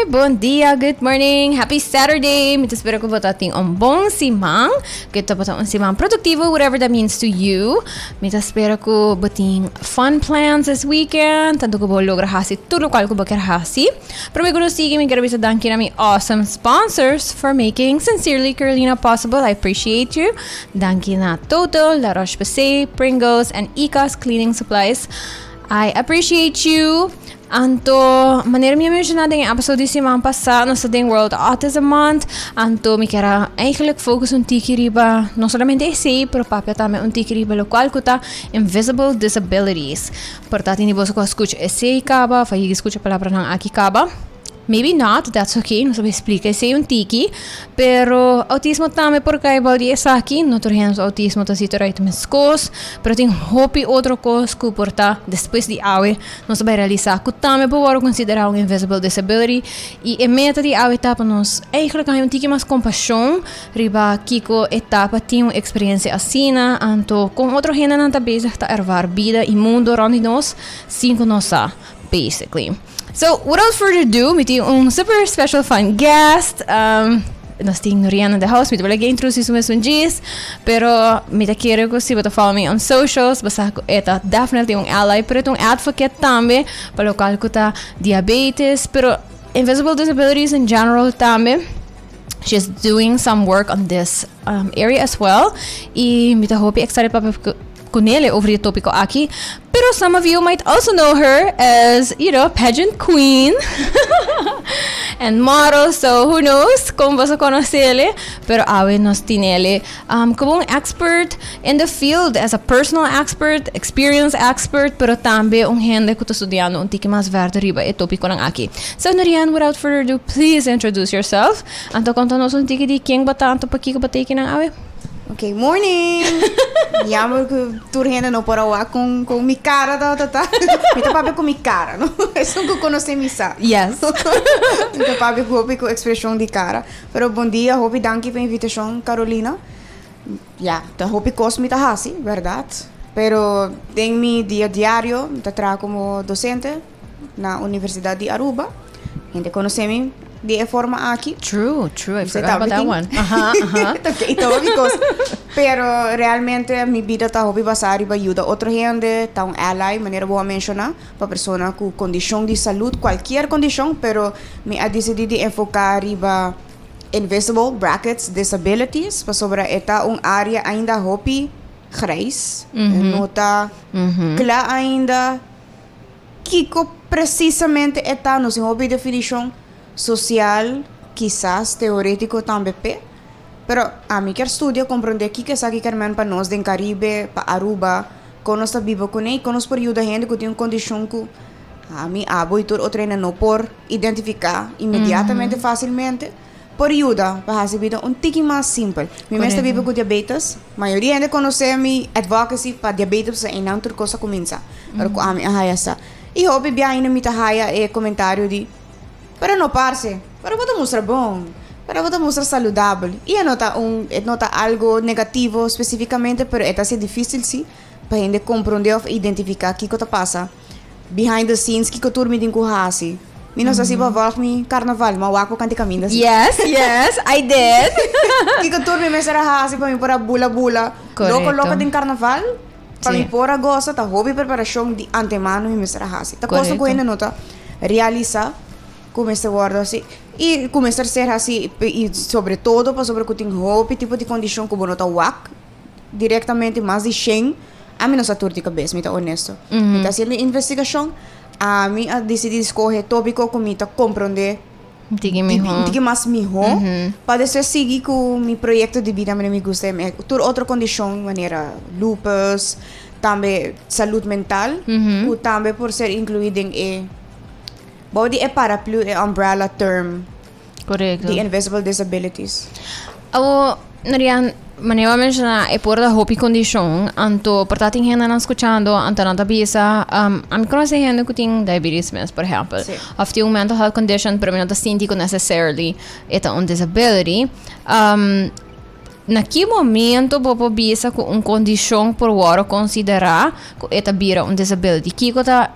bom dia, good morning, happy Saturday. Mita espero ko bata ting bong simang. Kita bata simang produktivo, whatever that means to you. Mita espero ko bating fun plans this weekend. Tanto ko bo logra hasi tudo qual ko bakar hasi. Pero me gusto sige mi grabe sa danki na mi awesome sponsors for making Sincerely Carolina possible. I appreciate you. Danki na Toto, La Roche-Posay, Pringles, and Ecos Cleaning Supplies. I appreciate you. Anto, manera minha mencionada em episode de semana passada, nós temos World Autism Month. Anto, me quero eigenlijk focus tiki riba, não somente esse, pero papel também tiki riba local que tá Invisible Disabilities. Portanto, nem você escuta esse caba, faz escuta a palavra não aqui caba. Maybe not, that's okay, não sabe explicar esse tiki, pero autismo também porque é balde essa aqui, não tornamos autismo tá sido right mescos, pero tem hopi outro coisa que porta depois de awe, não sabe realizar, que também pode considerar invisible disability, e a meta de awe etapa nos eigenlijk é tiki mais compaixão, riba kiko etapa tem uma experiência assim, anto com outro gente não tá bezig tá ervar vida e mundo rond nós, cinco nossa, basically. So, without further ado, we have a super special fun guest. Nós temos Noriana in the house. We will introduce you some G's. Pero, me quero que você follow me on socials. Basta ko eta definitely um ally. Pero ito advocate também. Para local ko ta diabetes. Pero, invisible disabilities in general também. She's doing some work on this area as well. E me hope excited pa com ele over the topic aqui. Pero some of you might also know her as, pageant queen and model. So who knows kung basta conoce ele. Pero awe nos tinele como expert in the field, as a personal expert, experience expert, pero tambe gente que está estudiando tiki mas verde riba e topico ng aki. So Norian, without further ado, please introduce yourself. Anto contanos tiki di king bata anto pakiko batiki ng awe. Okay, morning! Yamo que turhena no para lá com mi cara tá. Me tá papo com mi cara, não? É só que conhece mi sa. Yes. Me tá papo com expressão de cara. Pero bom dia, hope danke pela invitação, Carolina. Ja, tá hope cos mi tá hasi, verdade? Pero tem mi dia diário, tá trabalho como docente na Universidade de Aruba. Gente conhece-me de forma aqui. True. I forgot about that one. Okay, então, pero realmente minha vida está hobby basar e ajuda outra gente, está um ally, maneira boa mencionar, para pessoa com condição de saúde, qualquer condição, pero me ha decidido enfocar riba invisible brackets disabilities, para sobre esta área ainda hobby grijs, nota clara ainda que precisamente esta não se hobby definição social, quizás teórico também, pero a mim quer estudar, compreender que essa aqui quer men para nós do Caribe, para Aruba, quando nós vivo com ele, quando nós por ajuda gente que tem uma condição que a mim abo e tudo o treino não por identificar imediatamente, facilmente, por ajuda para fazer vida tique mais simples. Minha mestra vive com diabetes, a maioria ainda conhece mi advocacy para diabetes é não outra coisa começa, pero com a mim a essa. E hobby bem ainda me tá é comentário de para não parse, para você mostrar bom, para você mostrar saudável. E nota algo negativo especificamente, pero é assim difícil sim, para gente compreender ou identificar o que está passa behind the scenes, que turma tem que fazer. Minos assim para voltar mi carnaval, mawako kanti caminhas. Yes, I did. Que turma me será fazer para mim para bula. Loco tem carnaval. Para mim por agosto, tá hobby preparação de antemano me será fazer. Tá coisa que ainda nota realizar. Começar a guardar assim e começar a ser assim e sobretudo para sobre que tem roupa tipo de condição como nota wak diretamente mais de 100 a mim não satur de cabeça me tá honesto então assim investigação a mim a decidir escolher tópico como tá compreender diga mais melhor para depois seguir com meu projeto de vida me gusta tur outra condição maneira lupus também saúde mental ou também por ser incluído em body é paraplu é umbrella term. Correcto. The invisible disabilities. Norian, maneira mencionar é por da hopi condição, anto portanto gente não escutando, anto não tabisa, a mim conhece gente que tem diabetes mesmo, por exemplo, ou tem um mental health condition, pero não está sentindo necessarily é um disability. na que momento popo bisa com condição por hora considerar que eta bira disability. Kiko ta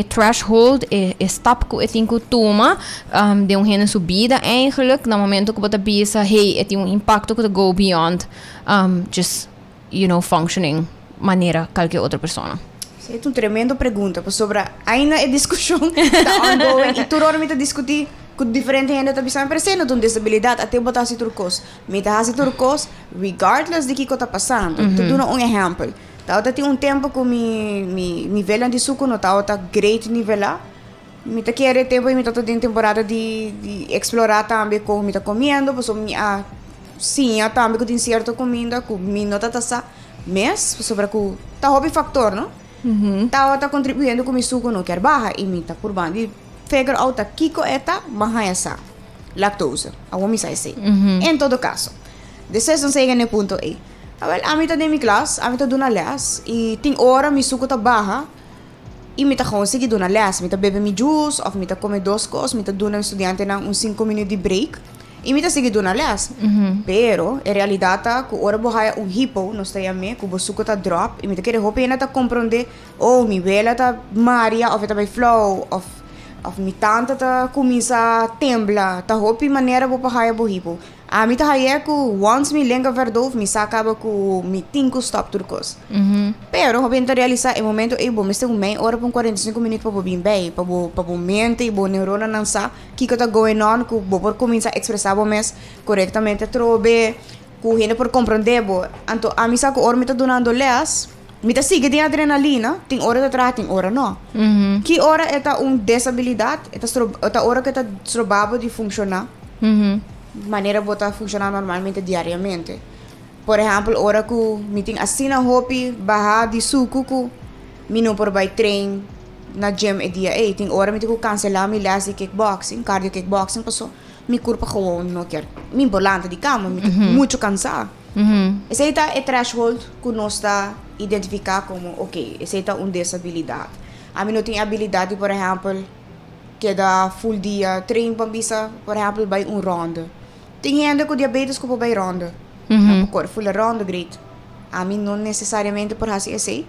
threshold stop que tem que toma de gene subida eigenlijk na momento que bota bisa hey tem impacto que go beyond just functioning maneira qualquer outra pessoa. Isso é uma tremenda pergunta, sobre ainda é discussão está ongoing e tudo me está discutir com diferente gente está pensando presente uma disabilidade até botar se turcos me está se turcos regardless de que está passando. Tu dou exemplo. Tá tem um tempo que me nível de suco não tá great nível lá. Me tá querer tempo e me tá em temporada de explorar também como me tá comendo, porque me sim, também que tem certa comida que me não tá sa mas sobre que tá hobby factor, não? Tá contribuindo com o suco não quer barra e me tá por bandi figure out a kiko eta mahayasa lactose a womi sai sei em todo caso depois não sei no ponto e a mim tá de minha classe a mim tá dona les e tem hora me suco tá barra e me tá conseguir dona les me tá bebe mi juice ou me tá comer duas coisas me tá dona estudante na 5 minutos de break e me tá seguir dona les pero em realidade tá que hora borraia hipo não está a me que o suco tá drop e me tá querer roupa ainda tá compreender mi vela tá Maria ou tá by flow of mi tanta ta começa a temblar ta hopi maneira bo pahaya bo hipo a mi ta haye ku once mi lenga verdov mi sacaba ku mi tinko stop turcos pero hopi ta realiza e momento e bo meste meia hora por 45 minutos para bo bem bem para bo mente e bo neurona não sa que tá going on ku bo por começa a expressar bo mes corretamente trobe ku hene por compreender bo anto a mi sa ku or mi ta donando leas me tá sigue de adrenalina, tem hora de atrás, tem hora não. Que hora é disabilidade, é hora que tá provável de funcionar. Maneira botar funcionar normalmente diariamente. Por exemplo, hora que me tem assina hobby, barra de suco que me não por vai trein na gym e dia tem hora me tem que cancelar me las de kickboxing, cardio kickboxing, passo me corpo gewoon não quer. Me volante de cama, me muito cansado. Esse aí é threshold que nós está identificar como, esse aí é uma disabilidade. A mim não tem habilidade, por exemplo, que dá full dia, treino para bisa, por exemplo, vai ronda. Tem gente com diabetes que vai ronda. Full ronda, great. A mim não necessariamente por assim esse.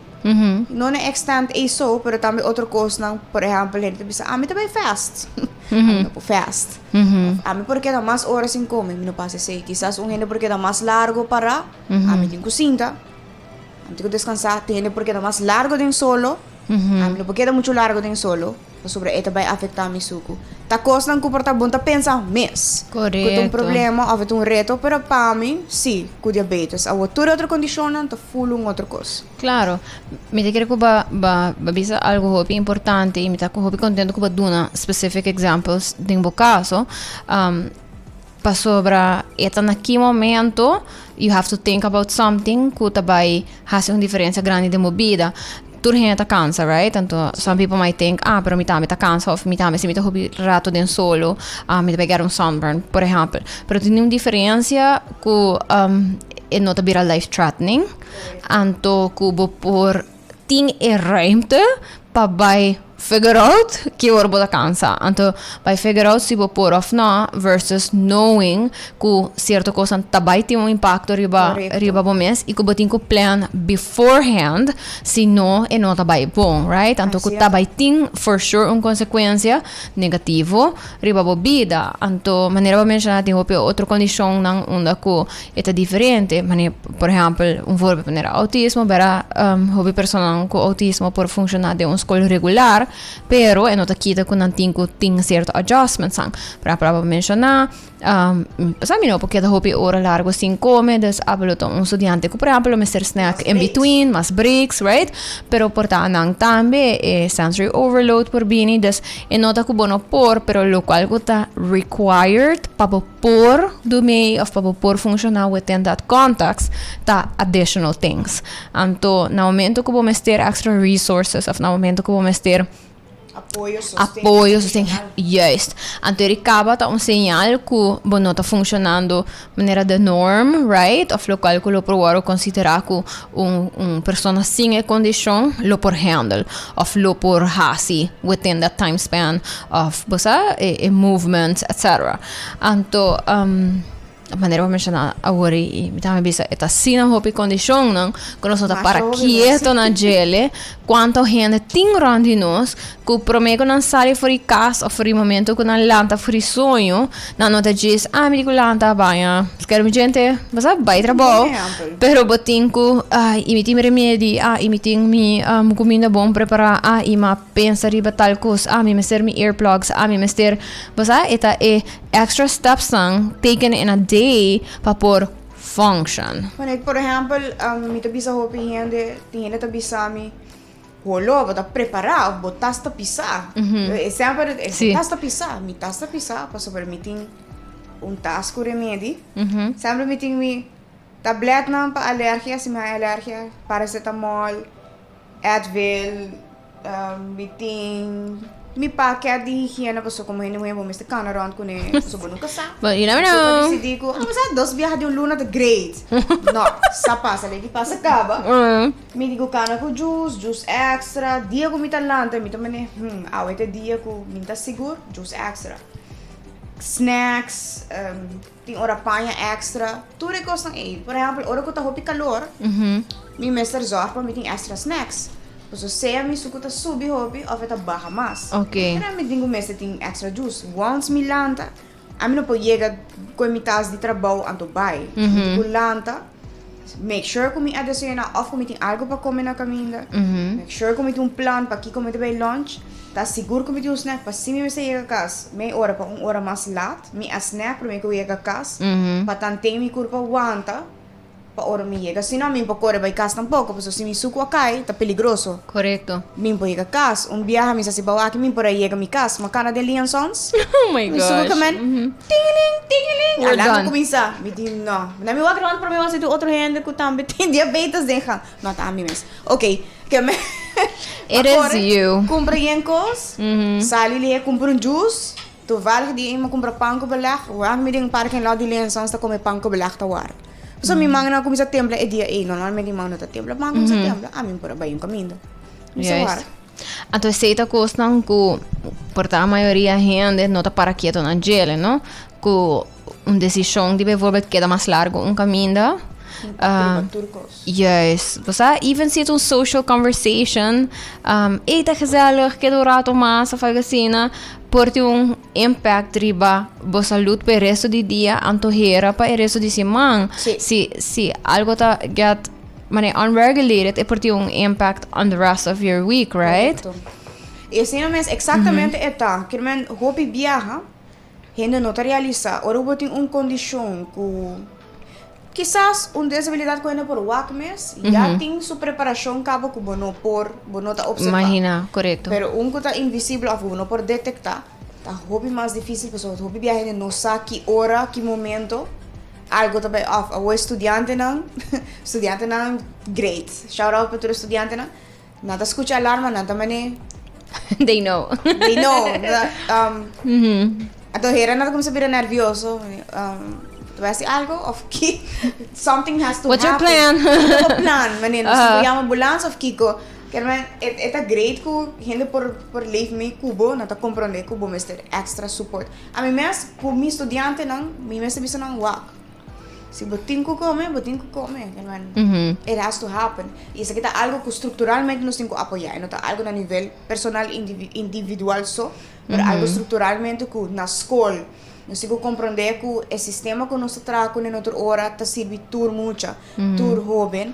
Não é extant isso, mas também outra coisa, por exemplo, gente bisa, a mim também fast. Não fast. A mim porque dá mais horas sem comer, não passa assim. Quizás gente porque dá mais largo para, a mim tem cozinha. Tenho que descansar, tem porque dá mais largo de solo, a mim porque dá muito largo de solo, sobre isso vai afetar meu suco. Tá coisa não comporta bom, tá pensa mês. Correto. Tem um problema, ou um reto, pero para mim, sim, com diabetes. A outra condição, tá full outra coisa. Claro, me te quero que bisa algo hopi importante e me tá hopi contento que ba duna specific examples de um caso. Pa sobra eta naquele momento you have to think about something que vai fazer uma diferença grande de movida. Tur gente cansa, right? Tanto some people might think, pero mi tá cansa, ou mi tá hobby rato den solo, mi tá pegar um sunburn, por exemplo. Pero tem uma diferença que não tá vira life threatening, anto que por tem ruimte para vai figure out que hora bota cansa. Então, vai figure out se vou pôr off não versus knowing que certa coisa também tem um impacto riba bom mês e que botem que plan beforehand se não é não também bom, right? Então, que também tem for sure uma consequência negativa riba boa vida. Então, maneira para mencionar tem outra condição não onde que é diferente. Maneira, por exemplo, voorbeeld maneira autismo, para hobby personal com autismo por funcionar de uma escola regular. Pero é nota kita que não tem certo adjustments para mencionar sabe não porque da hobby hora largo sem comer des hablo to estudante que por exemplo mister snack in between mas breaks right pero porta nang tambe sensory overload por bini des é nota que bono por pero lo qual que tá required para por do meio of para por funcionar within that context tá additional things anto no momento que vou ter extra resources of no momento que vou ter apoio, sustento. Juist. Então, ele acaba tá um sinal que não está funcionando de maneira de norm, right? Of lo qual que lo por considerar que pessoa sem condição lo por handle, of lo por hasi within that time span of movements, etc. Então, maneira como mencionar agora e me tava bisa eta sina hopi condition não quando só tá Mas para ouve, quieto na gele quanto gente tem randi nós que promego não sai fora casa ou fora momento que não lanta fora sonho não nota diz me digo lanta banha quero gente mas vai trabalho pero botinco e me tem remédio e me tem mi comida bom preparar e ma pensa riba tal coisa me meter mi earplugs me meter mas eta extra steps taken in a day para por function. Wanneer, por exemplo, mi tabisa hopi gente, tinha tabisa mi holo, bota preparar, botas ta pisa. Sempre botas ta pisa, mi tas ta pisa, para sobre meeting task remedy. Sempre meeting mi tablet na pa alergia, si may alergia, paracetamol, Advil, meeting mi paket di higiene paso como hindi mo yung bumiste ka na round ko ni paso bunong kasa. But you never know. So decidi ko, masa dos viaje de un luna de great. No, sa pasa lagi pasa ka ba? Mi digo kana ko juice extra, dia ko mita lanta, mita mane, awete dia ko minta sigur, juice extra. Snacks, ting ora panha extra, tudo coisa ng por exemplo, ora ko ta hopi calor, mi mester zorg pa meeting extra snacks. So, se mi sukuta subi hobby of eta baja mas. Okay. Kaya mi dingo mesa ting extra juice. Once mi lanta, ami no po yega ko mi tas di trabaho anto bay. Ko lanta, make sure ko mi adesyo na off ko mi ting algo pa kome na kaminda. Make sure ko mi ting plan pa ki ko mi bay lunch. Tas siguro ko mi ting snack pa si mi mesa yega kas. May ora pa ora mas lat. Mi a snack pero mi ko yega kas. Patanteng mi kurpa wanta. Pa ora mi llega. Si no, mi po corre by casa tampoco. Pues si mi suco acá, está peligroso. Correcto. Mi po llega casa. Un viaje mi sa sibaw aquí, mi por ahí llega mi casa. Makana de Liansons. Oh my Mi gosh. suco kaman. Tingiling. We're Alam done. ko kumisa. Mi din no. Na mi wag ron pero mi wag sa otro gente ko tambe tin diabetes deja. No ta mi mes. Okay. Que me It is you. Compra yenkos. Sali liye compra un juice. Toevallig die iemand compra pang ko belag. Wag mi ding parking lot di Liansons ta come pang ko belag ta war. So, mi mga na kung sa templa, dia normalmente mga na templa, mga kung sa templa, amin para ba yung caminho. Yes. Então, aceita costam que, por a maioria gente não está para quieto na gele, não? Que uma decisão de bijvoorbeeld queda mais largo um caminho. Yes. Você, even se het social conversation, eita gezellig, que do rato mais, of assim, pode impact riba bo saúde para o resto do dia, antohera para o resto de semana. Se algo tá get unregulated, pode impact on the rest of your week, right? E assim mesmo, exatamente eta, que men hopi viaja, gente não realiza, ora botin condição que quizás disabilidade que ainda por wakmes, já tem sua preparação cabo que bono tá observar. Imagina, correto. Pero que tá invisível, of bono por detectar, tá hobby mais difícil, pessoal, hobby viaje não sabe que hora, que momento, algo também off. O estudante não great. Shout out para todo estudante não. Nada escuta alarma, nada mane. They know. They know. Ato hera nada como se vira nervioso. Tu vai ser algo of que something has to What's happen. your plan? What's your plan? Menino, se llama ambulância of Kiko. Quer man, eta great ko gente por leave me kubo, nata compreender kubo mister extra support. A mim mes ku mi estudante não, mi mes bisa nang wak. Se botin ko come, quer man. It has to happen. E isso aqui tá algo que estruturalmente nós temos que apoiar, não tá algo na nível personal individual só, mas algo estruturalmente que na escola nós temos que compreender que o sistema que nós trazemos na outra hora tá servindo tur mucha, tur jovem.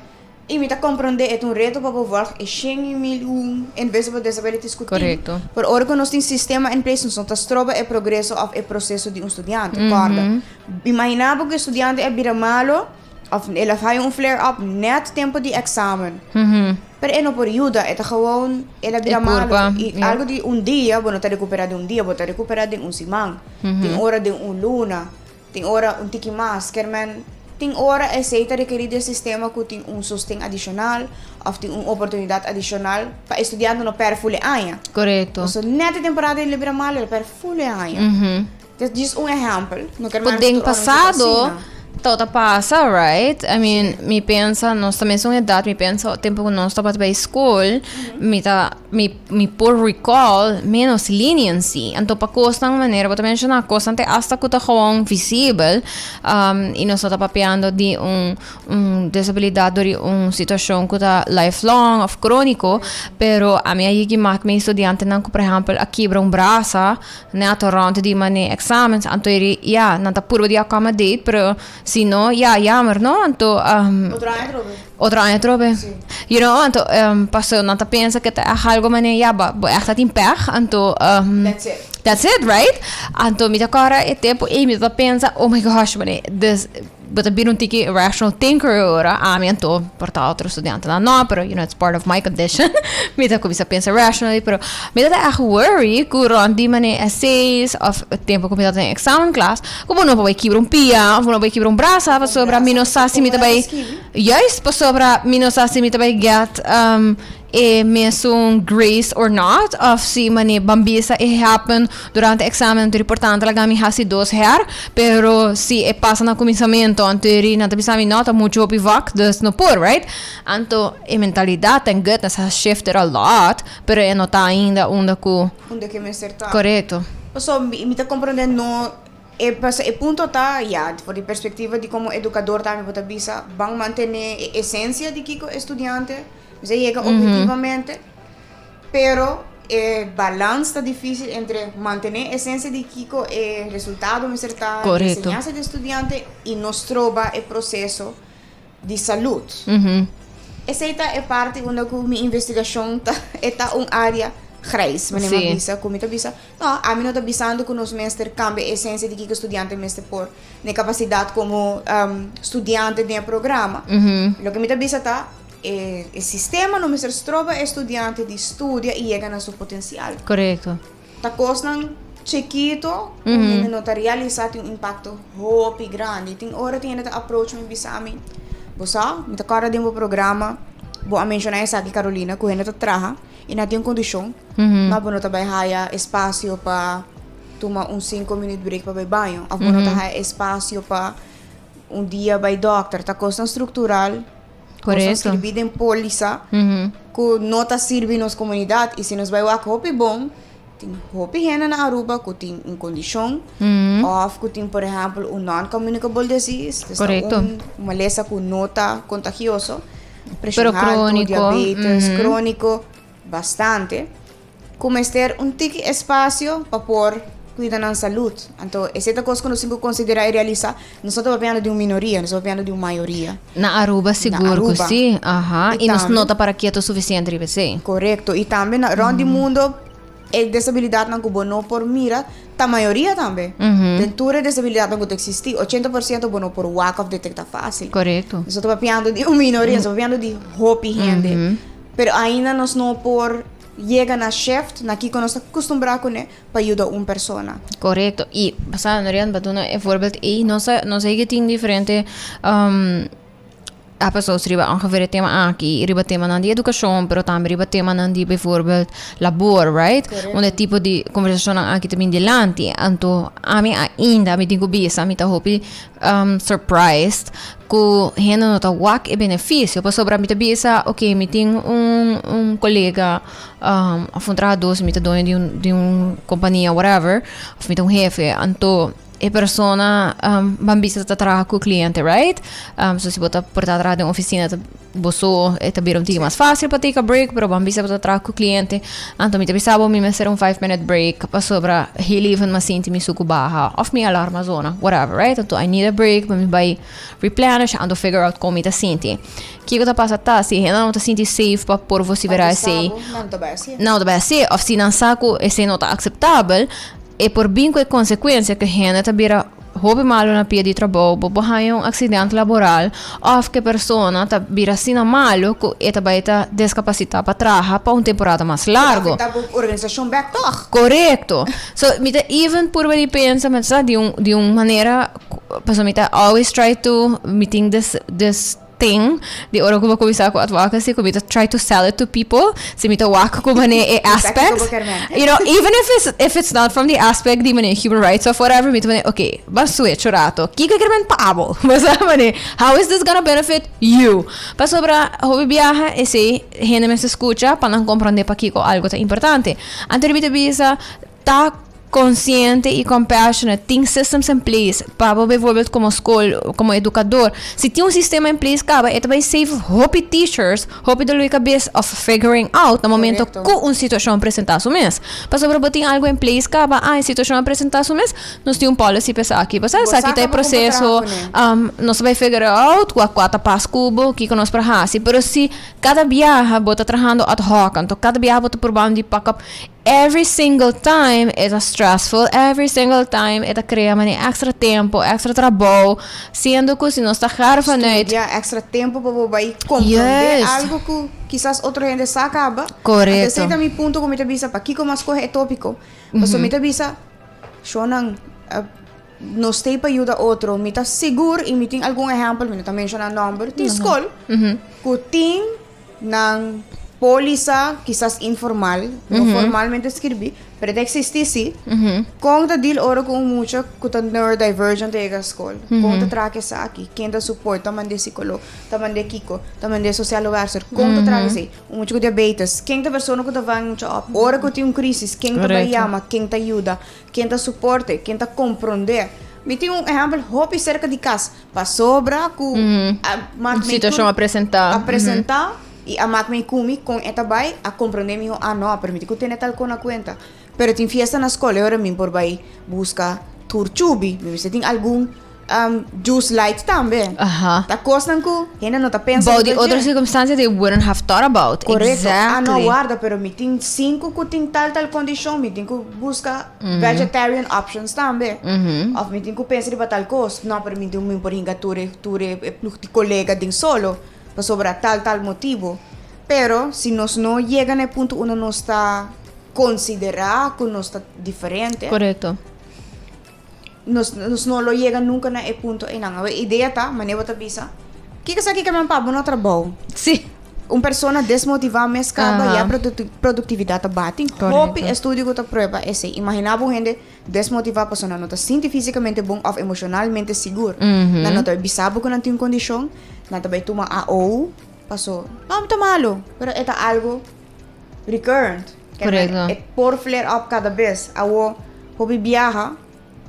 E me tá compreender é reto para voltar e 100.000 invisible disabilities que Correto. Por hora que nós temos sistema em place, nós estamos trova o progresso of o processo de estudante, corda. Imaginava que o estudante é bira malo, of ele faz flare-up net tempo de examen. Pero é não por ajuda, é gewoon, ele bira malo. E algo de dia, você está recuperado de dia, você está recuperado de semana. Tem hora de luna, tem hora tiki mais, quer man. Tem hora é aceita requerir do sistema que tem sustento adicional ou tem oportunidade adicional para estudante não per full ano. Correto. So neta temporada ele libera mal ele per full ano. Dit is exemplo. Podem passado Todo passa, right? I mean, me pensa, nós também somos idade, me pensa, o tempo que nós estamos para a escola, me por recall, menos leniency. Então, para costa uma maneira, também na costa, até hasta que está gewoon visível, e nós estamos papeando de desabilidade, de uma situação que está lifelong, of crônico, pero a minha que marca meu estudante, não por exemplo, a quebra braço, né, a torrente de mané exames, então ele, não está por de accommodate, pero si no, jammer, no? Então, outro ano trobe. You know, então, passou, não tá pensa que tá algo mané, echt in pech, então, that's it, right? Então, me tá cara, é tempo, e me tá pensa, oh my gosh, mané, but a bit um tiki rational thinker ora, mim então, porta outro estudante não, pero, you know, it's part of my condition. Me tá começa a pensar rationally, pero, me tá echt worry, que rondi mané essays, of tempo que me tá em examen class, como não vai quebrar pia, ou não vai quebrar braço, para sobra, me não sabe se me tá vai, yes, para sobra, me não sabe se me tá vai get, mesmo grace or not, of si mané bambisa, happen durante examen, então, importante, ela me hasi 2 her, pero, si passa no começamento, anterior na tabisami nota muito opivak, dus no por, right? Anto a mentalidade tem good, has shifted a lot, pero não está ainda onde que me acertar. Correto. So, me tá compreendendo no e punto tá, por a perspectiva de como educador também pode bisa, vão manter a essência de Kiko estudante, você chega objetivamente, pero o balance está difícil entre manter a essência de Kiko e resultado me acertar, enseñança de estudante e nos trova o processo de saúde. Essa é parte onde a minha investigação está uma área grijs, mas não bisa, como está bisa. Não, a mim não está bisando que nos mestre cambia a essência de que o estudante mestre por na capacidade como estudante de programa. O que me está bisa está o sistema no mestre trova estudante de estudia e chega na seu potencial. Correto. Tá costan chiquito, não está realizando um impacto hope grande. Tem hora tem essa approach me bisa a mim. Você, me tá cara de um programa, vou mencionar essa aqui Carolina, que ela trabalha e não tem condição, mas não está haya espaço para tomar 5 minutos break para banho, não está espaço para dia vai doctor, tá costa estrutural. Correto. Escrevido em polícia, que não está servindo nas comunidades e se nos vai o hope bom, tem hope rena na Aruba que tem em condição, ou que tem, por exemplo, non-communicable disease, uma lesão que não está contagioso, pressão alta, diabetes, crônico, bastante. Como ter tique espaço para pôr cuidar da saúde. Então, essa é a coisa que nós temos que considerar e realizar. Não estamos falando de uma minoria, nós estamos falando de uma maioria. Na Aruba, seguro que sim. E nós não está para quieto o suficiente, sim. Correto. E também, onde o mundo, a desabilidade não é não por mira, a maioria também. Dentro da desabilidade não existe. 80% é não por lack of detecta fácil. Correto. Nós estamos falando de uma minoria, nós estamos falando de hope gente. Pero ainda nós não por chega na shift, na que nós estamos acostumados com para ajudar uma pessoa. Correto. E, passando, Norian, batendo um voorbeeld, e nós é tem diferente a pessoas riba ongeveer het thema aqui, riba tema na de educação, pero também riba tema na de bijvoorbeeld labor, right? Onde tipo de conversação aqui também delante. Então, a mim ainda, me digo bisa, me tá hopi surprised que gente não tá wak e benefício. Para sobra me tá bisa, ok, me tem colega, um trabalhador, me tá dono de uma companhia, whatever, me tem jefe, então e persona bambisa tá trabalhando com o cliente, right? So se botar por trás de uma oficina, boso é também um pouco mais fácil para take a break, pero bambisa tá trabalhando com o cliente. Então me pensava me ser 5-minute break para sobra ele even mas sinto me suco barra of me alarma zona, whatever, right? Então I need a break, para me vai replenish and figure out como tá sinto. Que tá passa tá se não tá sinto safe para por você ver assim. Não tá bem assim, of se não saco esse não tá aceitável. E por bem com a consequência que a gente também houve malo na pia de trabalho, bobo hay um acidente laboral, ou que a pessoa também assim malo que ela vai estar descapacitada para trabalhar para uma temporada mais larga. Afeta a organização back toch? Correto. So, even por ele pensa, mas de uma maneira, pessoa always try to meeting this thing di oro ko bisa ko advocacy ko bita try to sell it to people si mita wak ko mane aspects you know even if it's not from the aspect di mane human rights or whatever mita mane okay bas switch rato kika kermen paabo basta mane how is this gonna benefit you pa sobra hobi viaja ese gente me se escucha para comprender pa kiko algo tan importante antes mita bisa ta consciente y compassionate, tem systems in place para bijvoorbeeld como school, como educador. Se tem sistema in place, kaba, ito vai save hopi teachers, hopi dalo kabis of figuring out na momento kung situação apresentar su mes. Para sobre botin algo in place, kaba, situação apresentar su mes, nós tem policy para aqui. Basta sa aqui tem processo, nós vai figure out com a quatro pas cubo, que nós para hasi. Pero se cada viaja bota trabajando ad hoc, então cada viaja bota probando de pack up every single time it's stressful, every single time it's crea mani extra tempo, extra trabalho, sendo que se nós está vanuit extra tempo para vai compreender algo que quizás outra gente sacaba. Correto. Esse é mi ponto como te bisa para kiko mas corre tópico. Mas me te bisa shonan nos te para ayuda outro, me tá seguro e me tem algum exemplo, me tá mencionar number, tem escola, que tem nang polisa, quizás informal, no formalmente escrevi, pero existe sim. Conta dil oro com mucho que neurodivergent de a escola. Conta traque sa aqui, quem da suporte, taman de psicólogo, taman de kiko, taman de social worker, conta traque sa, mucho com diabetes, quem da pessoa que vai mucho up, ora que tem crisis, quem da vai chama, quem da ajuda, quem da suporte, quem da compreender. Me tem exemplo, hopi cerca de casa, para sobra com a situação apresentar. E a me kumi com etabay a compreender mi no permite que tenha tal na conta pero tem fiesta na escola agora mim por vai busca turchubi você tem algum juice light também tá costan que ainda não tá pensando about the other circumstances they wouldn't have thought about. Correto. Exactly. Não guarda pero me tem 5 que tem tal condição me tem que busca vegetarian options também of me tem que pensar em tal coisa não permite mim por hinga ture colega din solo sobre tal motivo. Pero, si nos no llegan al punto uno no está considerado, que no está diferente. Correcto. Nos no lo llegan nunca a ese punto. Y la idea está, manejo te avisa, ¿qué es aquí que me pago no trabajo? Sí. Una persona desmotivada me escapa y a productividad está bate. Hopi estudio que te prueba ese. Imaginaba gente desmotivada, persona no está científicamente bom o emocionalmente seguro. No está bisabo que no tiene condición. Na também toma AO, passou. Não, tá malo. Pero é algo recurrent. Correto. É por flare up cada vez. Awo, hobi viaja,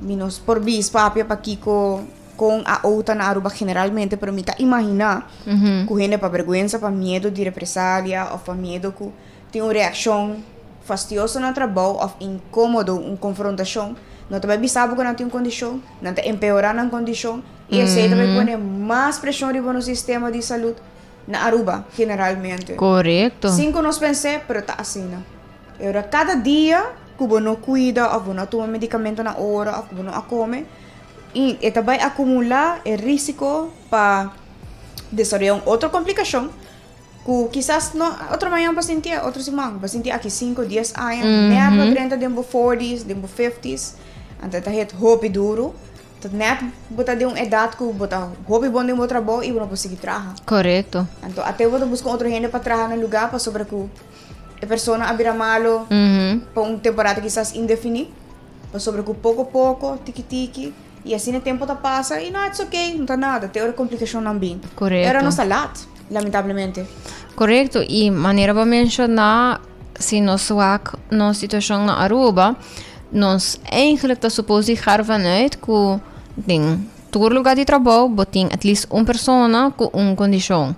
minos por bis, papia, pa kiko, com AO tá na Aruba generalmente, pero me tá imaginar, que gente pa vergüenza, pa medo de represália, ou pa medo que tem uma reação fastidiosa no trabalho, ou incômodo, uma confrontação. Não também bisabo que não tem condição, não está empeorando a condição, e esse também põe mais pressão no sistema de saúde na Aruba, generalmente. Correto. 5 nós pensei, pero tá assim, não. Agora, cada dia, que você não cuida, ou você não toma medicamento na hora, ou você não come, e também acumular o risco para desenvolver outra complicação, que quizás não, outra manhã para sentir, outra semana, para sentir aqui 5, 10 anos, nem para grande tempo 40s, tempo 50s, então tá het hopi duro, então net botar de uma idade que botar hopi bom de um trabalho e não pode seguir trabalhar. Correto. Então até você busca outra gente para trabalhar no lugar para sobre que a pessoa abra malo para uma temporada quizás indefinida, para sobre que pouco a pouco, tiki e assim o tempo tá passa e não, it's okay, não tá nada, tem outra complicação também. Correto. Era não está lá, lamentavelmente. Correto. E maneira para mencionar, se nós wak na situação na Aruba, nós eigenlijk está suposto gaan vanuit que tem todo lugar de trabalho, botem at least uma pessoa com uma condição.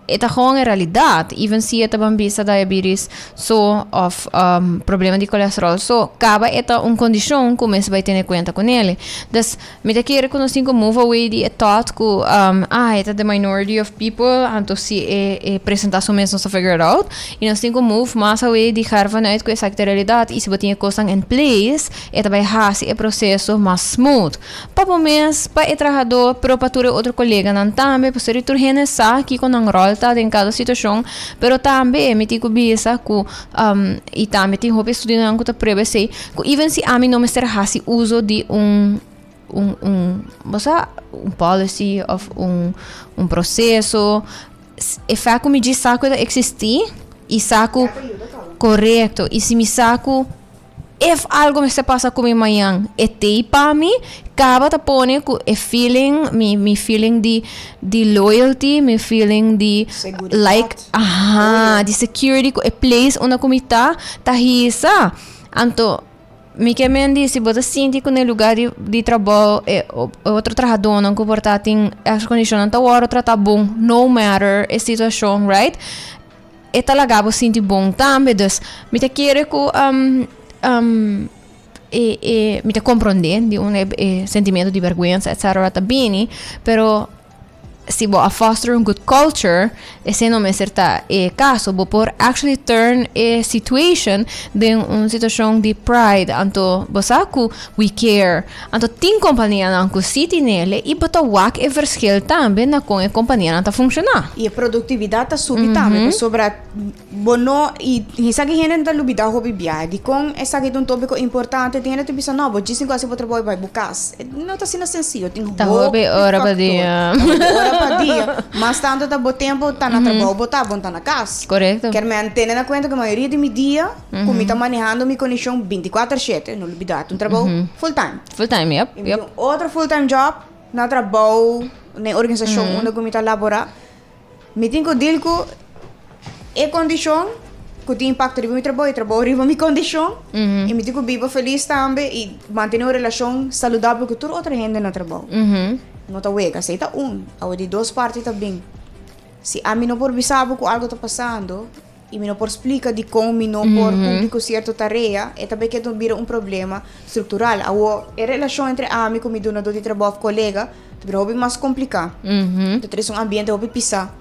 Ito gewoon een realidad. Even si ito bambisa diabetes so of problema de colesterol so kaba ito un kondisyon kung mes vai tener cuenta con ele. Dus me te quiere conocer como move away the thought ko ito the minority of people anto si presenta su mes no sa figure it out e nós tem que move mais away de harva na ko exacta realidade e se botinha coisas in place ito vai hasi e processo mais smooth. Papo mes pa trabajador pero patura outro colega nan tambe pa ser turhene sa que com ang rol tá em cada situação, pero também me tico bisa ku e também tem roupa estudando ang kuta prebe sei ku even se a mim não me ser hasi uso de basta um policy of um processo. E faco me diz saco existir e saco correto. E se me saco if algo me se passa com amanhã, é tei para mim, acaba tá pone com a feeling, me feeling de loyalty, me feeling de Seguridade. like, de security, a place onde comita tá risa. Anto me que mendi se você sente que no lugar de trabalho é outro trabalhador não comportar tem as condições tá hora tratar bom, no matter a situação, right? É talaga você sente bom também, dus me te querer com me te compreender de sentimento de vergonha, etc. tá bem, pero se você foster good culture, esse não é certa caso, você pode actually turn a situation de uma situação de pride, anto você we care, anto tem companhia não que city nele e você wak e verschil também na com a companhia não tá funcionar. E a produtividade tá subi também, sobre bono e isso que gente tá lubida hobby bia, de com essa que um tópico importante, tem gente pensa não, vou dizer que você trabalho vai bucas, não tá sendo sencillo, tem hobby hora para dia. Dia, mas tanto tá bom tempo tá na trabalho, botar bom tá na casa. Correto. Quer me antena na conta que a maioria de meu dia, como tá manejando minha condição 24/7, não lubidade, um trabalho full time. Full time, yep. Outro full time job, na trabalho, na organização onde eu tá laborar, me tenho que deal com a condição que tem impacto no meu trabalho riba minha condição, e me tenho que viver feliz também e manter uma relação saudável com toda outra gente no trabalho. Não tá uega, aceita ao de duas partes também. Se a mim não por bisabo que algo tá passando, e me não por explica de como me não por público certa tarefa, é também que não vira problema estrutural. A relação entre a mim como donador de trabalho colega, também é mais complicado. Então, é um ambiente que pisar.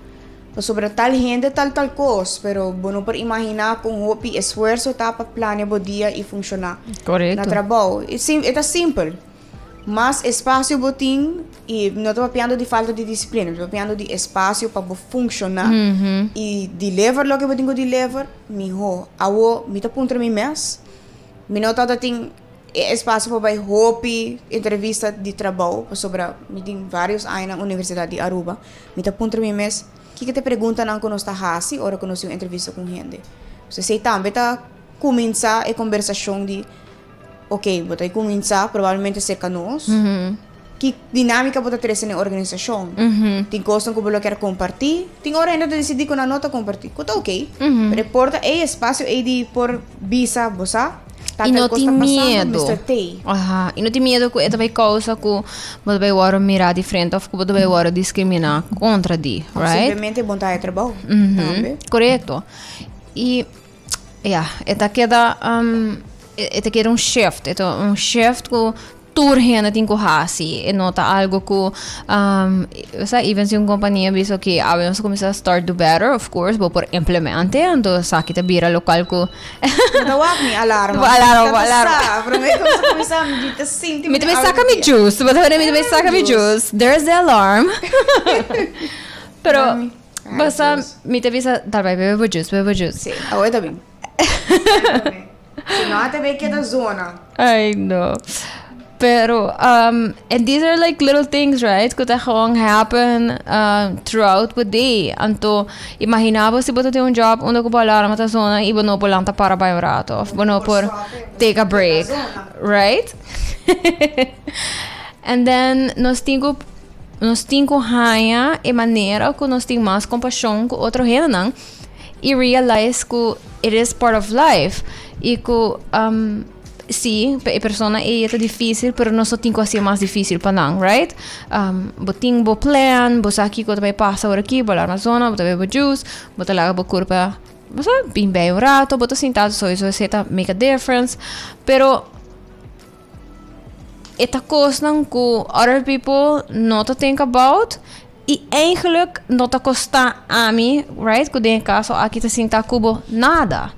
Sobre tal gente, tal coisa, pero não por imaginar com o esforço tá para planear o dia e funcionar. Correto. Na trabalho. É simples. Mas espaço botim e não estou falando de falta de disciplina, estou falando de espaço para funcionar e deliver lo que eu tenho que deliver, me tá punto mi mês, me não tá tem espaço para hobby, entrevista de trabalho, sobre me tem vários anos na Universidade de Aruba, me tá punto mi mês, que te pergunta não quando está hasi, ora quando se entrevista com gente, você sei também tá começar a conversação de ok, vou começar provavelmente cerca nós. Que dinâmica vou ter na organização? Tem coisas que eu quero compartilhar. Tem hora ainda de decidir com a nota compartilhar. Tá ok. Mas porta é espaço é de por visa, você? E não tem medo. E não tem medo que é também causa que você vai mirar de frente ou que você vai discriminar contra ti, right? Simplesmente vontade de trabalho. Correto. E esta queda esta queda shift, um shift que turhena tem que hasi, e nota algo que even se uma companhia diz ok, vamos começar a start do better, of course, vou por implemente, então sabe que bira local que Tawag ni alarma. Alarma. Prometo que começar a medita sim. Me também saca me juice, mas também me também saca me juice. There's the alarm. Pero basta me também talvez bebe juice. Sim, agora tá bem. Se não, até bem que é da zona. I know. Pero, and these are like little things, right? Que gewoon happen throughout the day. Anto, imaginava se você tem um job onde você vai na zona e você não pode lançar para bem rato. Ou você não pode take a break. Right? And then, nós temos a maneira que nós temos mais compaixão com outro gente, e realize que it is part of life. E que, sim, a pessoa é difícil, mas nós temos que ser mais difícil para não, right? Você tem um plan, você aqui que vai passar por aqui, vai lá na zona, você vai beber juice, você lá vai curva, você bem um rato, você sentado, só isso vai make a difference. Pero, esta coisa que other people not think about, e eigenlijk not custa a mim, right? Que em caso aqui te sinta cubo nada.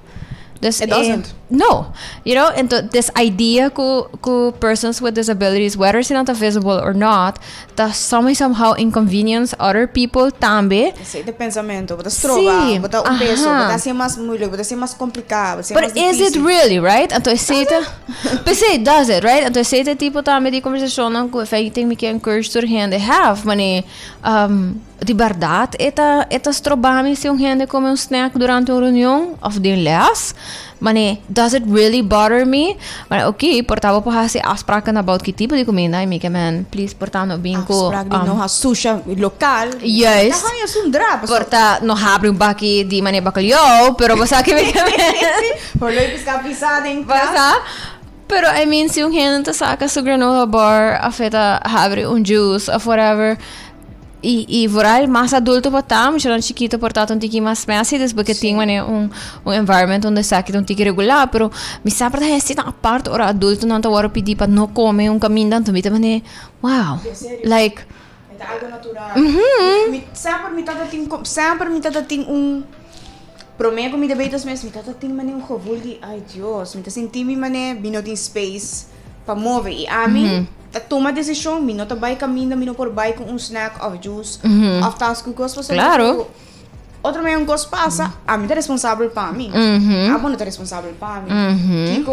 Dus It doesn't. no, you know, entonces this idea que persons with disabilities, whether sila ta visible or not, ta somehow inconvenience other people también. Esse de pensamento, bota trova, Sí, bota peso, bota ser mais moeilijk, bota ser mais complicado, bota ser But mais is it difícil. really, right? Entonces, does it, right? Entonces, esse tipo também de conversação que feito me que encourage to gente have, mane, de verdade, eta strobami se gente come um snack durante uma reunião of the les, mane, does it really bother me? Mane, okay, portava por hasi afspraken about que tipo de comida, e me que man, please portando bem ko. Afspraak die nog als sushi lokaal. Juist. Dan ga je zo'n drap. Porta no abre um baki di mane bacalhau, pero você que me que Voor leuk is pisada em Basta. Pero I mean, se gente saca su granola bar, afeta abre juice, of whatever. E voral mais adulto para tam, já chiquito portanto um tiki mais messy, porque tem environment onde saque um tiki regular, pero me sabe da esse na parte ora adulto não tá hora pedir para não comer caminho tanto, me também, wow, like Het algo natural. Sempre me tata ting prometo me debates mes me tata ting mane gevoel die ai Dios, me tata senti me mane binoting space para mover e a mim toma decisão, me não tá vai caminho, me não por vai com snack of juice, of task que gosto Claro. Outro meio gosto passa, a mim tá responsável para mim. A mim não tá responsável para mim.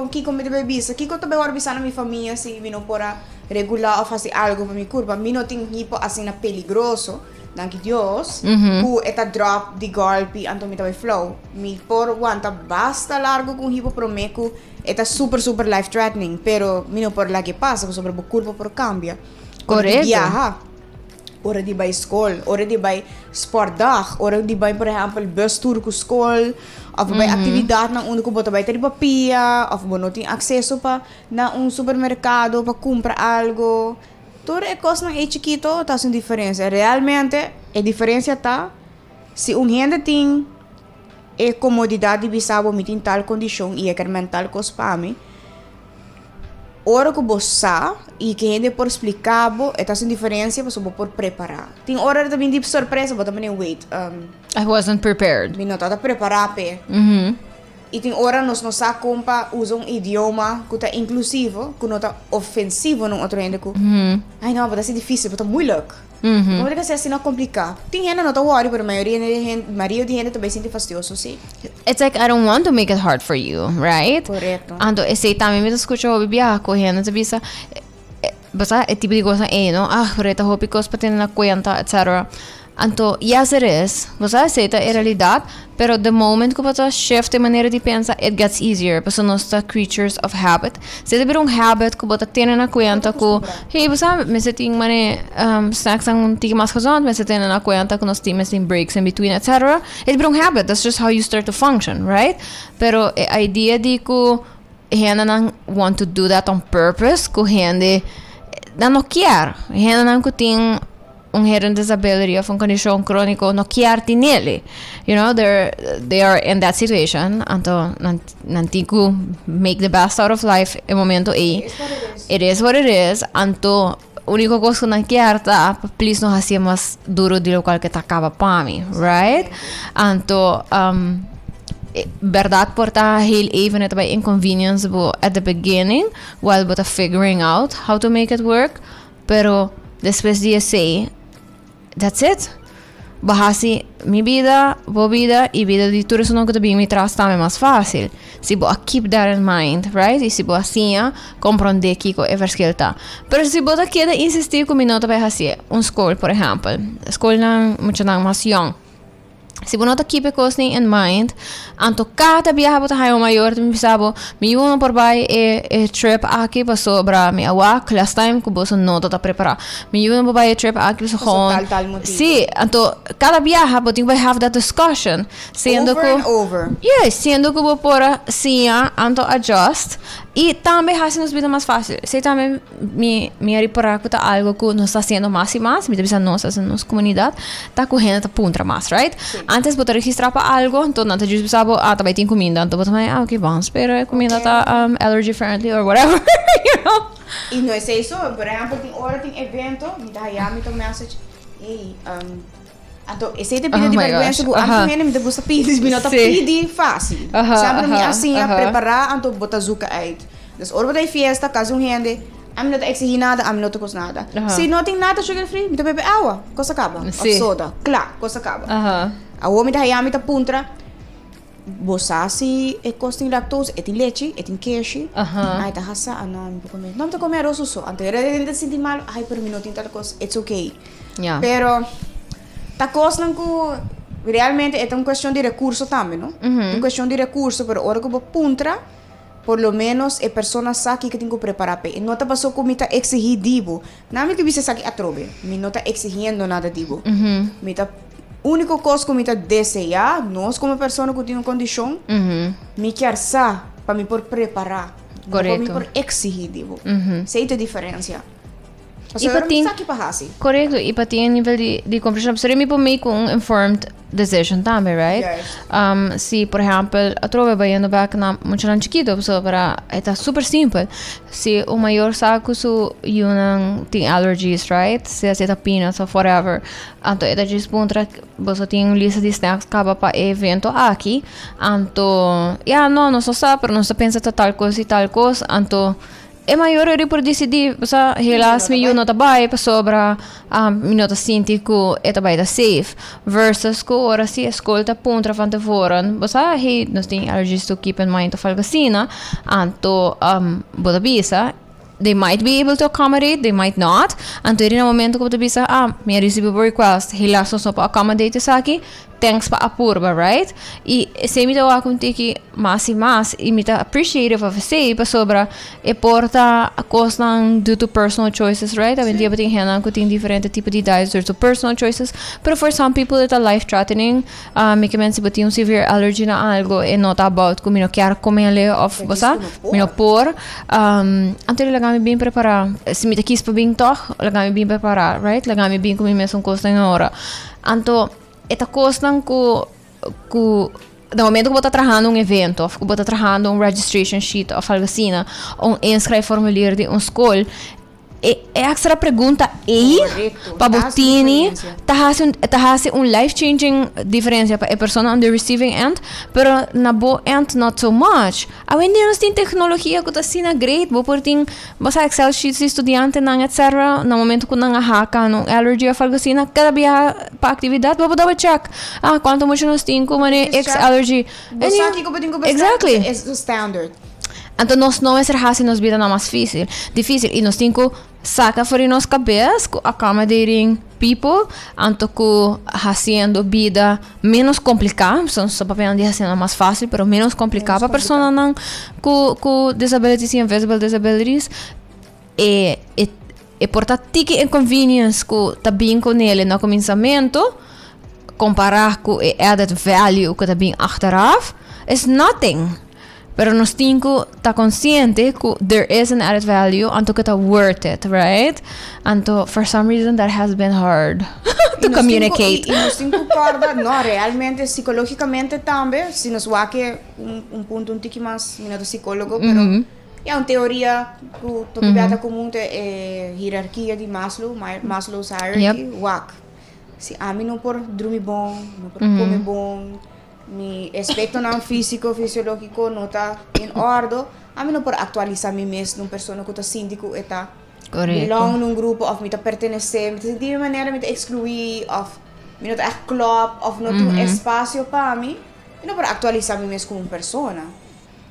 Kiko me deve bisa, Kiko também vai bisa na minha família se me não pora regular ou fazer algo para minha curva, me não tem tipo assim na peligroso. Danke Dios, ku eta drop di golpe anto mi tabai flow. Mi por wanta basta largo kung hipo promeku eta super life threatening, pero mi no por lagi pasa, sobre bo curva por cambia. Correcto. Viaja. Ora di bij school, ora di bij sportdag, ora di bij por exemplo bustour ku school, of bij actividade na onde ku bota bij ter papia, of bo no tem acesso pa na supermercado para comprar algo. Tudo é coisa não é chiquito, tá sem diferença. Realmente, a diferença tá se gente tem a comodidade de saber me tem tal condição e é mental coisa para mim. Hora que você e que gente por explicar, tá sem diferença, você por preparar. Tem hora também de surpresa, você também wait. I wasn't prepared. Me não tá preparar pe. E tem hora nós não sa compa usa idioma que tá inclusivo, que não tá ofensivo no outro gente que. Ai não, vai ser difícil, vai tá moeilijk. Como é que assim não complicar? Tem gente não tá worry, mas a maioria de gente também sente fastidioso, sim. It's like I don't want to make it hard for you, right? Correto. Ando, esse também me escuta o bibia correndo, você bisa, basta é tipo de coisa no, reta hopicos para ter na conta, etc. Anto, yes it is. Você aceita a realidade, pero the moment que você shift a maneira de pensar, it gets easier. Porque nós somos creatures of habit. Se tiver habit que você tem na conta que, hey, você me tem mane snacks ang tig mais gezond, me tem na conta que nós temos breaks in between, etc. It be habit. That's just how you start to function, right? Pero a idea de que gente não want to do that on purpose, que gente não quer. Gente não que tem inherent disability of condition chronico no chiarti nele. You know, they are in that situation. Anto nantiku make the best out of life in momento e. It is what it is. Anto único cosa que não chiarta, please no hacia mais duro de lo qual que tacava para mim, right? Anto verdade porta heel even het bij inconvenience at the beginning while but figuring out how to make it work, pero después de say that's it. Bahasi mi vida, bo vida e vida de tudo isso não que também me traz também mais fácil. Se bo keep that in mind, right? E se bo assim, compreender que é verschil tá. Pero se bo da queda insistir com minuto vai assim, school, por exemplo. School não muito não mais young. Se você não keep coisas in mind, anto cada viagem você vai maior, você sabe, me uno por vai trip aqui para sobra, me awa class time que você não está preparado. Me uno por vai trip aqui para gewoon. Sim, anto cada viagem você vai have that discussion, sendo over que and over. yes, sendo que você pora sim, anto adjust. E também assim nos vida mais fácil. Se também me reparar que tá algo que nós está sendo mais e mais, me deve nós na nossa comunidade, tá correndo tá punta mais, right? Sim. Antes você registrar para algo, então não te diz sabe, também tem comida, então você vai, ok, bom, espera, a comida tá allergy friendly or whatever, you know. E não é isso, por exemplo, tem hora tem evento, me dá me message, hey, Então, esse te pide de vergonha, tipo, antes mesmo me gusta pedir, me nota pedir fácil. Sempre me assim, a preparar, então botar zuca aí. Dus, ora de fiesta, caso um gente, a mim não tá exigir nada, a mim não tá coisa nada. Se não tem nada sugar free, me tá beber água, coisa acaba. Ou soda, claro, coisa acaba. A homem da aí, me tá puntra, bosasi, tem lactose, tem leite, tem queijo. Aí tá raça, não, me comer. Não me tá comer arroz só. Então, eu não sentir mal, ai, pero me não tem tal coisa, it's okay. Pero, tá coisa que realmente é uma questão de recurso também, não? É uma questão de recurso, pero hora que eu puntra, por lo menos a persona sabe que tem que preparar pe. Não tá passou como tá exigir dibo. Não me que você sabe atrobe. Me não tá exigindo nada dibo. Me tá único coisa que me tá desejar, nós como pessoa que tem uma condição, me quer sa para me por preparar. Correto. Para me por exigir dibo. Sei a diferença. E para ti, correto, e para ti a nível de compreensão, você me pode make informed decision também, right? Yes. Se, por exemplo, a trova vai indo back na muito chiquito, so para é super simples. Se o maior saco su tem allergies, right? Se aceita peanuts or whatever, então é de pontra, você tem uma lista de snacks acaba para evento aqui, então, não só sabe, pero não se pensa tal coisa e tal coisa, então é maior eu por decidir, sa helas me não tabay pa sobra minuto sinti ko eta bay da safe versus ko ora si escolta puntra van tevoren, basta hey nós tem allergies to keep in mind to falgacina anto boda bisa. They might be able to accommodate, they might not. Anto rin na momento ko bisa, may receive request, hilaso so pa accommodate sa aqui, thanks pa apurba, right? E se me daw akong tiki mas e mas, e me ta appreciative of say, pa sobra, e porta a cost ng due to personal choices, right? Amin di ba ting henan ko ting diferente tipo de diets due to personal choices, pero for some people it's life-threatening, may kamen si bati yung severe allergy na algo, e not about kung mino kaya kumele of, basta, mino por, anto lagami bem preparar, se me takis pa bing toch, lagami bem preparar, right? Lagami bem kung mesmo costa ng hora. Anto, esta coisa no momento que você está trabalhando um evento, ou que você está trabalhando um registration sheet, ou algo assim, ou um inscreve formulário de uma escola, é extra pergunta aí para botini tá um life-changing diferença para a pessoa on the receiving end, pero na bo end not so much. Awen din nós tem tecnologia que tá sina great, bo por tem basta Excel sheets de estudante nang etc. No momento que nang haka no allergy of algo assim, cada dia para atividade, bo double check. Quanto muito nós tem como X allergy. Exactly. It's the standard. Então nós não é ser assim nos vida não mais difícil e nós temos que saca fora nos cabeças accommodating people, então que fazendo vida menos complicada, só para aprender a mais fácil, pero menos complicada para pessoa não com disabilities e invisible disabilities e portar tique inconvenience que tá bem com ele no começamento, comparar com o added value que tá bem achteraf, is nothing. Pero nós temos que estar consciente que there is an added value and que está worth it, right? And for some reason that has been hard to communicate. E nós temos que acordar, não, realmente, psicologicamente também, se nos vai que ponto um tique mais, não é psicólogo, pero é uma teoria que tu piada comum é hierarquia de Maslow's hierarchy, WAC. Se a mim não por dormir bom, não por comer bom, mi aspecto não físico, fisiológico não está em ordem, a mim não por atualizar mim mesmo numa pessoa que está síndico e está belong num grupo, ou me está pertencer, me está de maneira me está excluir, ou me não está club, ou não tem espaço para mim, e não por atualizar mim mesmo como uma pessoa.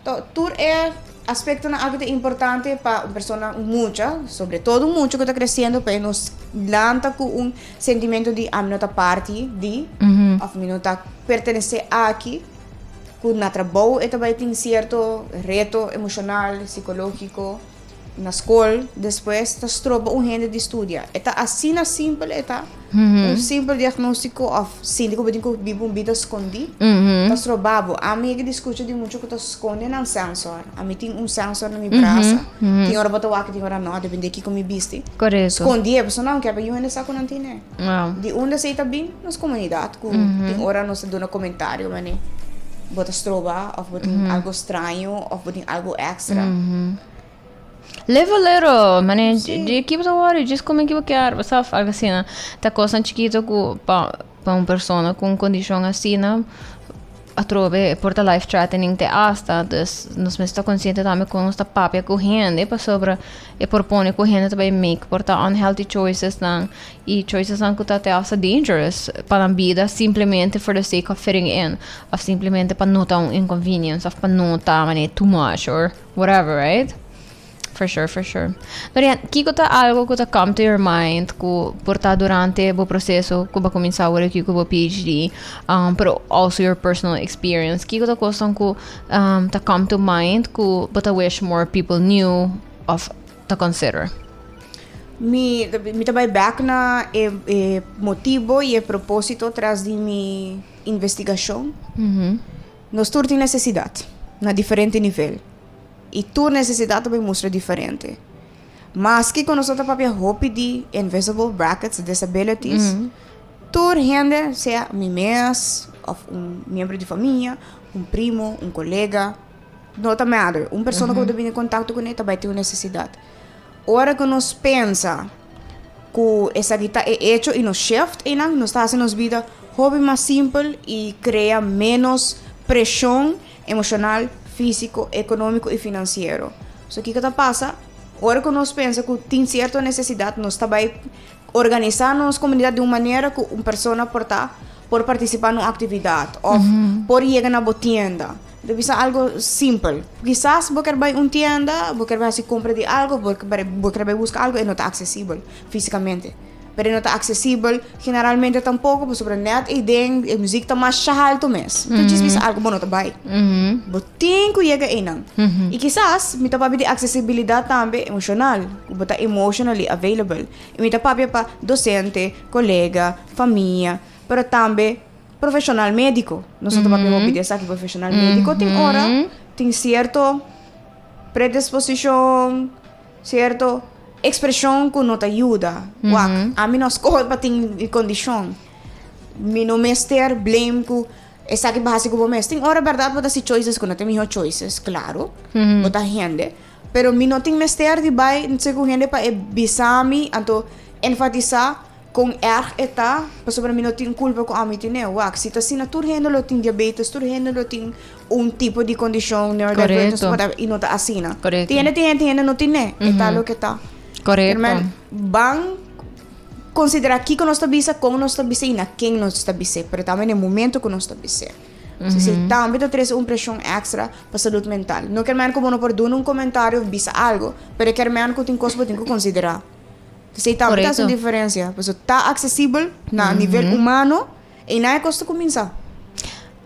Então, tudo é aspecto na algo importante para uma pessoa mucha, sobretudo mucho que está crescendo, para nos lanta com sentimento de a minha parte de, ou minha pertencer aqui, que na trabalho e também tem certo reto emocional, psicológico, na escola, depois está tropa gente de estudia. Eta assim na simples, eta simples diagnóstico of síndico pode que vive uma vida escondida. Está trobado. A mim que discute de muito que está esconde não sensor. A mim tem sensor na minha braça. Tem hora para que tem hora não, depende de como me viste. Correto. Escondi, a pessoa não quer para eu ainda saco não tem né. De onde você está bem nas comunidades, tem hora não se dá comentário, mas né. Bota troba, ou bota algo estranho, ou bota algo extra. Levelero, mané, de equipe do Wari, diz como é que eu quero, sabe, algo assim, tá coisa chiquito que para uma pessoa com condição assim, a trove porta life threatening te hasta, dus nos me está consciente também com esta papia correndo para sobre e propone correndo também make porta unhealthy choices não e choices não que tá até hasta dangerous para a vida simplesmente for the sake of fitting in of simplesmente para não ter um inconvenience of para não ter too much or whatever, right? For sure, for sure. Dorian, kiko ta algo que ta come to your mind ku porta durante o processo que ba começar agora aqui com o PhD, pero also your personal experience. Kiko ta kosong ku ta come to mind ku but I wish more people knew of to consider. Mi também back na motivo e propósito atrás de minha investigação. Nós todos temos necessidade, na diferente nível. E tua necessidade também mostra diferente. Mas que quando nós papel hope de invisible brackets, disabilities, toda gente, seja meu mês, membro de família, primo, colega, não tá matter. Pessoa que eu em contato com ele também tem uma necessidade. Hora que nós pensa que essa guitarra é hecho e nos shift, e nós está fazendo nossa vida hobby mais simples e cria menos pressão emocional, físico, econômico e financeiro. So, o que passa? Agora que nós pensamos que tem certa necessidade, nós também organizar nossa comunidade de uma maneira que uma pessoa por participar numa atividade, ou por ir na tienda. Deve ser algo simples. Quizás você quer ir a uma tienda, você quer se comprar de algo, você quer buscar algo e não está acessível fisicamente. Pero não está acessível, generalmente tampouco, porque sobre net e den, a música está mais alto mesmo. Então, diz algo bom, não está bem. Mas tem que chegar aí. E quizás, me está para de acessibilidade também emocional, que está emotionally available. E me está para docente, colega, família, pero também profissional médico. Não só para obedecer aqui profissional médico, tem hora, tem certa predisposição, certo expressão que não te ajuda. A mim não escolhe para ter condição. Me não mester blame que essa que base que vou mester. Tem hora verdade para ter choices que não tem melhor choices, claro. Para gente. Pero me não tem mester de vai não sei com gente para bisami, então enfatizar com eta, para sobre mim não tem culpa com a mim tem se tá assim, tudo gente não tem diabetes, tudo gente não tem tipo de condição neurodivergente e não tá assim. Tem gente não tem eta lo que tá. Correto. Vão considerar aqui que nós estamos como nós estamos e na quem nós estamos, mas também no momento que nós estamos. Se também traz uma pressão extra para a saúde mental. Não quer mais como não pode dar comentário, bisa algo, mas quer mais que tem coisas que tem que considerar. Se também tem essa diferença, porque está acessível na nível humano e não é custa começar.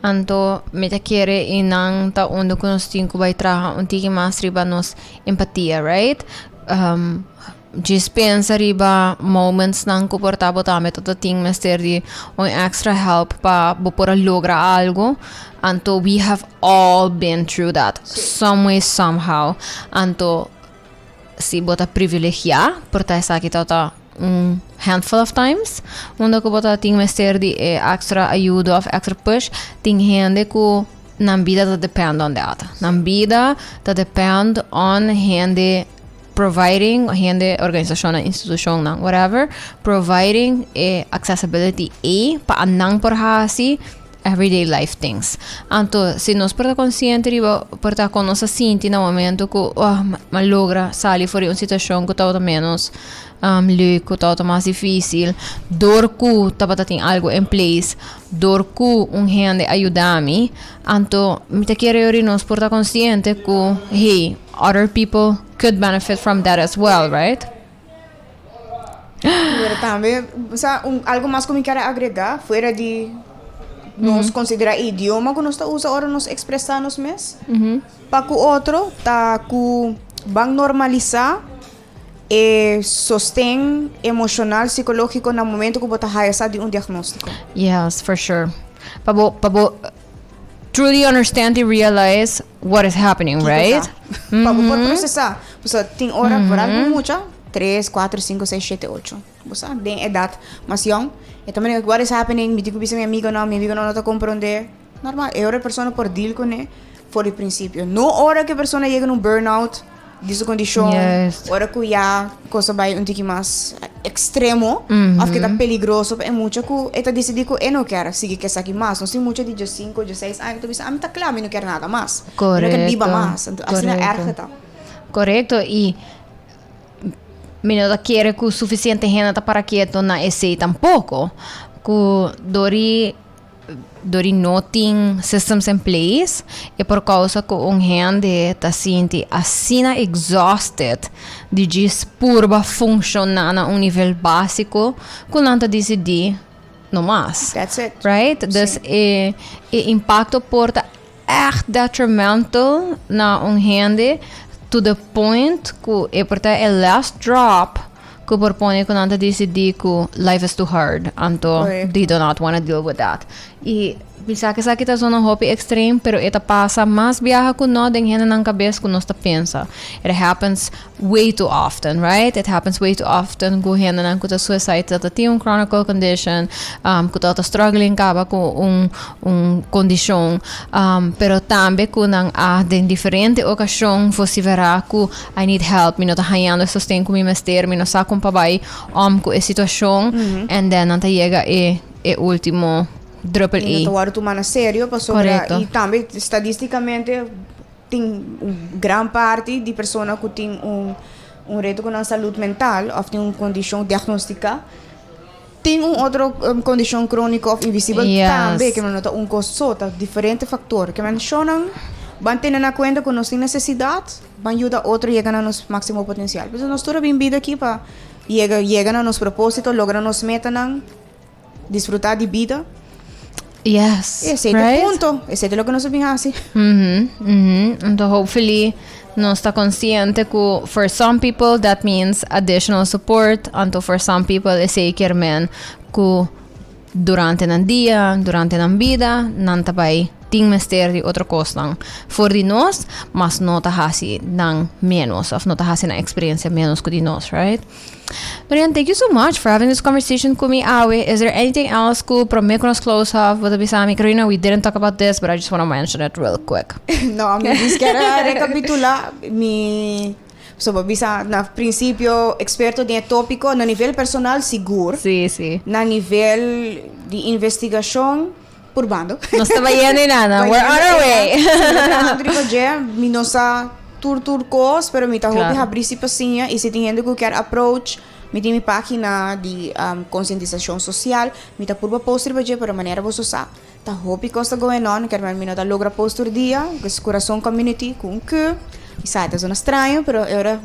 Anto, me te quiere inang ta onde que nós temos que vai trabalhar um tique mais riba nos empatia, right? Dispensa riba moments nang comportabo tame todo ting mester di on extra help pa bopora logra algo anto we have all been through that some way somehow anto si bota privilegia porta esa kita ta handful of times onde ko bota ting mester di extra ajuda of extra push ting hende ko nan vida ta depend on that nan vida ta depend on hende providing hende organização instituição não whatever providing accessibility pa anang por hasi everyday life things anto se nós porta consciente riba porta com nossa sinti no momento que ma logra sair fora uma situação que tá menos que tá mais difícil dorku tá tem algo em place dorku hende ajudami anto me te quero ori nós porta consciente que hey other people could benefit from that as well, right? Pero também, algo mais que eu quero agregar, fora de nós considerar idioma que nós usa agora nos expressarmos mesmo, para que o outro tá que vão normalizar e sostém emocional, psicológico no momento que você vai de diagnóstico. Yes, for sure. Pabo truly understand and realize what is happening, right? Para poder processar. Você tem hora por algo mucha, 3, 4, 5, 6, 7, 8. Você tem idade mais young. E também what is happening, me digo que minha amiga não está compreender. Normal, é hora a pessoa por deal com ele, for o princípio. Não hora que a pessoa chega num burnout, dessa condição, Yes. ora que já coisa vai um pouquinho mais extremo, ou que tá peligroso, é muito que eta decidi que eu não quero seguir que essa aqui mais, não sei muito de 5, 16 anos, então a mim tá claro, eu não quero nada mais, eu não quero viver mais, então assim é erga tá. Correcto. Y no quiere que suficiente gente para quieto na esse tampoco. Que dori noting systems in place e por causa que gente ta sinti assina exhausted de just purba funcionar na nível básico que não ta decidi no mais. That's it. Right? Dus impacto porta echt detrimental na gente to the point que porta last drop que propone que nanta decidi que life is too hard anto they do not want to deal with that. E bisa que kita zona hobby extreme pero eta pasa mas viaja que no den gente ng cabeça que nós ta pensa. It happens way too often, right? It happens way too often que gente ng kuta suicide ta tem chronic condition, kuta ta struggling kaba com condition, pero também que nang den diferente ocasião fosse verá que I need help, me nota hayando sustento com mi mester, me no sa com pabai com a situação and then nanta llega e último triple E não A. estou tomando a sério, e também, estatisticamente, tem grande parte de pessoas que tem reto com a saúde mental, ou tem uma condição diagnóstica, tem outra condição crônica ou invisível também, que não está costo, diferente fator, que mencionam, van ter na conta que nós temos necessidade, van ajudar outro a chegar a nosso máximo potencial. Então, nós estamos bem vida aqui para chegar a nosso propósito, lograr nossa meta, desfrutar de vida. Yes, Esse é right? o ponto. Esse é o que nós sabemos. Então, hopefully, nós está consciente que for some people that means additional support, and for some people esse quer men que durante o dia, durante a vida, não vai ting mester de outra coisa for de nós, mas não tá assim não menos, ou não tá assim na experiência menos que de nós, right? Marian, thank you so much for having this conversation with me, Awe. Is there anything else que prometo nos close off with the Bisami? Karina, we didn't talk about this, but I just want to mention it real quick. No, me diz que era recapitular bisa na princípio experto de tópico na nível personal seguro. Sí. Na nível de investigação por bando. No estaba yendo nada. We're on our way. Mi não sa turcos, pero mi taho Claro. abrir si pasinha e se tem gente que quer approach, mi tem mi página de conscientização social, mi ta purba poster baje para maneira você sa. Ta hopi costa going on, quer mi não ta logra poster dia, que coração community com que sai da zona estranho, pero agora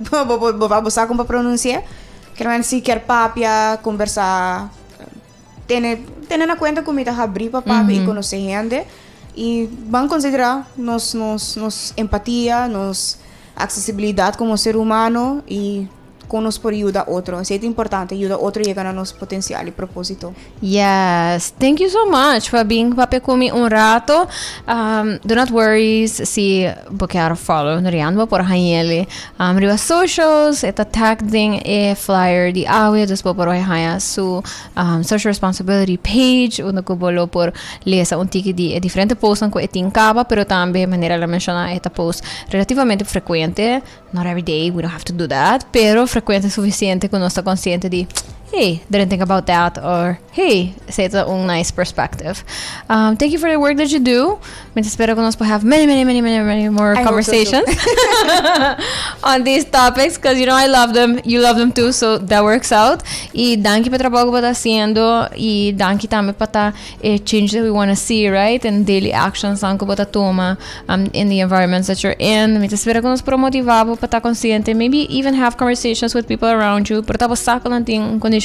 vou buscar como pronunciar. Quer si quer papia, conversar, tener na conta que mi ta abrir para papia e conhecer gente. E vão considerar nos empatia, nos acessibilidade como ser humano e conosco por ajudar outro. Isso é importante, ajudar outro a chegar a nosso potencial e propósito. Yes, thank you so much for being papi kumi un rato. Do not worry si quero follow nariyan por hanyeli. Riba socials, eta tag ding e flyer di Awe, despo por haya su social responsibility page, uno ko bolo por lesa un tiki di diferente posts ko etincaba, pero también manera la menciona eta post relativamente frecuente. Not every day, we don't have to do that, pero frequente suficiente que uno está consciente de hey, didn't think about that, or hey, say it's a nice perspective. Thank you for the work that you do. Me espero que nos will have many more conversations on these topics, because you know I love them, you love them too, so that works out. Y danke para trabajo que está haciendo, y danke también para change that we want to see, right? And daily actions que você toma in the environments that you're in. Me espero que nos promotiva para estar consciente, maybe even have conversations with people around you, para estar sacolando condition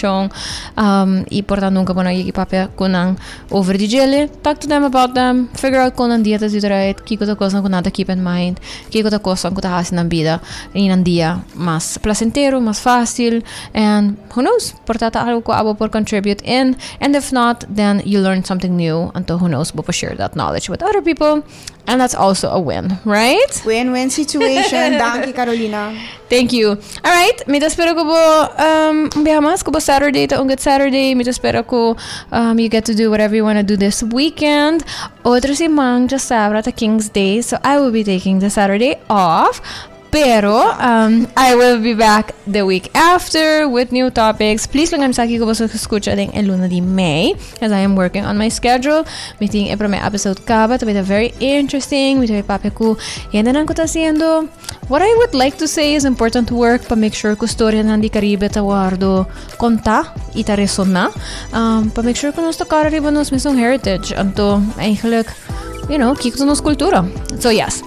e portanto nunca vou ir papel kunang over the jelly. Talk to them about them, figure out kunang dietas di right, kiko ta coisa kunang keep in mind, kiko ta coisa kunang hasin ng vida in ang dia mas placentero, mas fácil, and who knows, portata algo ko abo por contribute in, and if not, then you learn something new, and who knows, we'll share that knowledge with other people, and that's also a win, right? Win-win situation. Danke, Carolina. Thank you. All right, me espero ko bihamas ko Saturday to good Saturday. Me espero ko you get to do whatever you want to do this weekend. Otro si mang just sabra ta King's Day, so I will be taking the Saturday off. Pero, I will be back the week after with new topics. Please lang sa akin ko basta escucha din el luna di May as I am working on my schedule. Meeting may episode ka ba? Ito very interesting. Ito papi ko. Yan na ko ta haciendo. What I would like to say is important work pa make sure ko storya na di Caribe tawardo konta ita reson na. Pa make sure ko nos takara riba nos mismong heritage. Anto, eigenlijk, kiko nos kultura. So yes.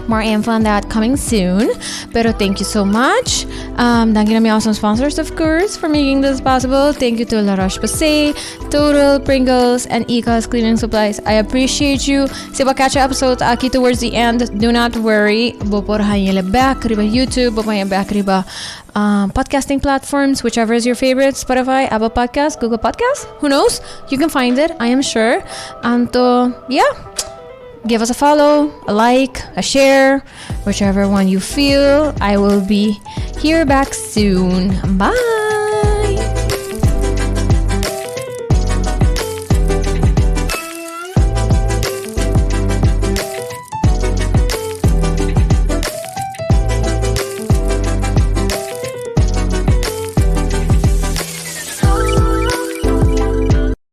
More info on that coming soon. Pero thank you so much. Thank you to my awesome sponsors, of course, for making this possible. Thank you to La Roche-Posay, Total, Pringles, and Ecos Cleaning Supplies. I appreciate you. Si ba catch episode aki towards the end, do not worry. Boporhan yung back riba YouTube, boporhan back riba podcasting platforms, whichever is your favorite. Spotify, Apple Podcasts, Google Podcasts. Who knows? You can find it, I am sure. Anto, yeah. Give us a follow, a like, a share, whichever one you feel. I will be here back soon. Bye!